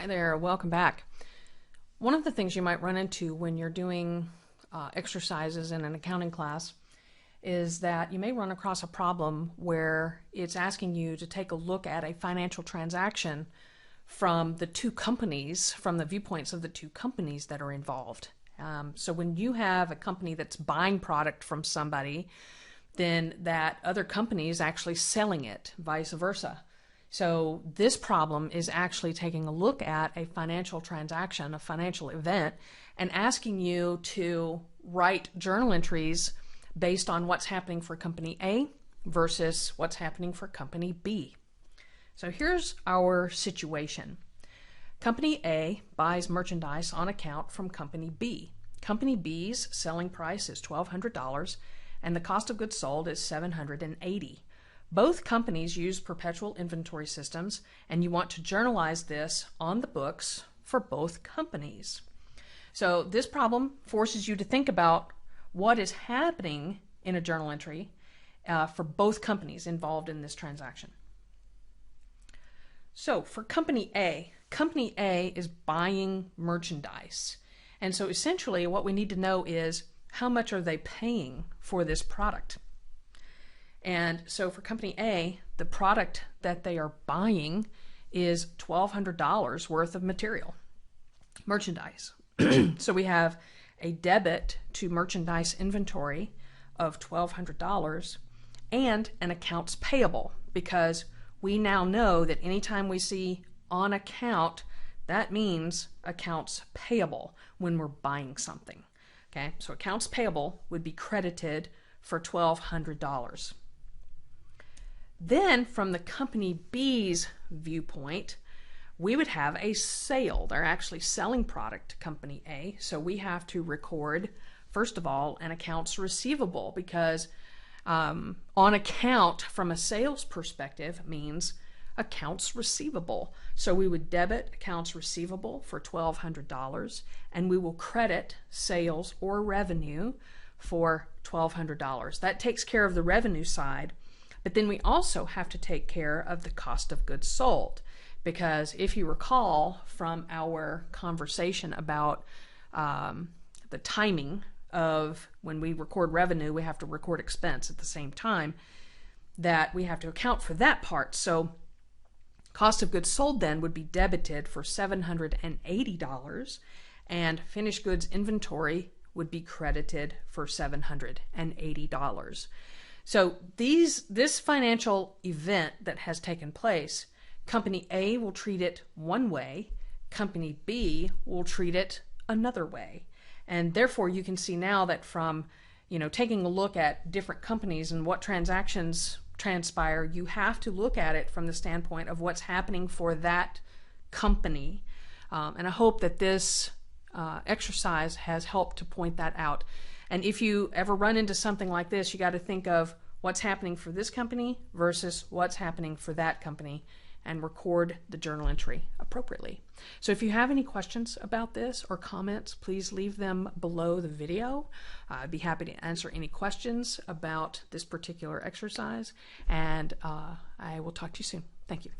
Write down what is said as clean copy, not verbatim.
Hi there, welcome back. One of the things you might run into when you're doing exercises in an accounting class is that you may run across a problem where it's asking you to take a look at a financial transaction from the two companies, from the viewpoints of the two companies that are involved. So when you have a company that's buying product from somebody, then that other company is actually selling it, vice versa. So this problem is actually taking a look at a financial transaction, a financial event, and asking you to write journal entries based on what's happening for company A versus what's happening for company B. So here's our situation. Company A buys merchandise on account from company B. Company B's selling price is $1,200 and the cost of goods sold is $780. Both companies use perpetual inventory systems, and you want to journalize this on the books for both companies. So this problem forces you to think about what is happening in a journal entry for both companies involved in this transaction. So for Company A is buying merchandise. And so essentially what we need to know is how much are they paying for this product? And so for Company A, the product that they are buying is $1,200 worth of merchandise. So we have a debit to merchandise inventory of $1,200 and an accounts payable, because we now know that anytime we see on account, that means accounts payable when we're buying something. Okay, so accounts payable would be credited for $1,200. Then from the company B's viewpoint, we would have a sale. They're actually selling product to company A, so we have to record, first of all, an accounts receivable, because on account from a sales perspective means accounts receivable. So we would debit accounts receivable for $1,200 and we will credit sales or revenue for $1,200. That takes care of the revenue side. But then we also have to take care of the cost of goods sold, because if you recall from our conversation about the timing of when we record revenue, we have to record expense at the same time, that we have to account for that part. So cost of goods sold then would be debited for $780 and finished goods inventory would be credited for $780. So this financial event that has taken place, Company A will treat it one way, Company B will treat it another way. And therefore you can see now that from taking a look at different companies and what transactions transpire, you have to look at it from the standpoint of what's happening for that company. And I hope that this exercise has helped to point that out. And if you ever run into something like this, you got to think of what's happening for this company versus what's happening for that company and record the journal entry appropriately. So if you have any questions about this or comments, please leave them below the video. I'd be happy to answer any questions about this particular exercise, and I will talk to you soon. Thank you.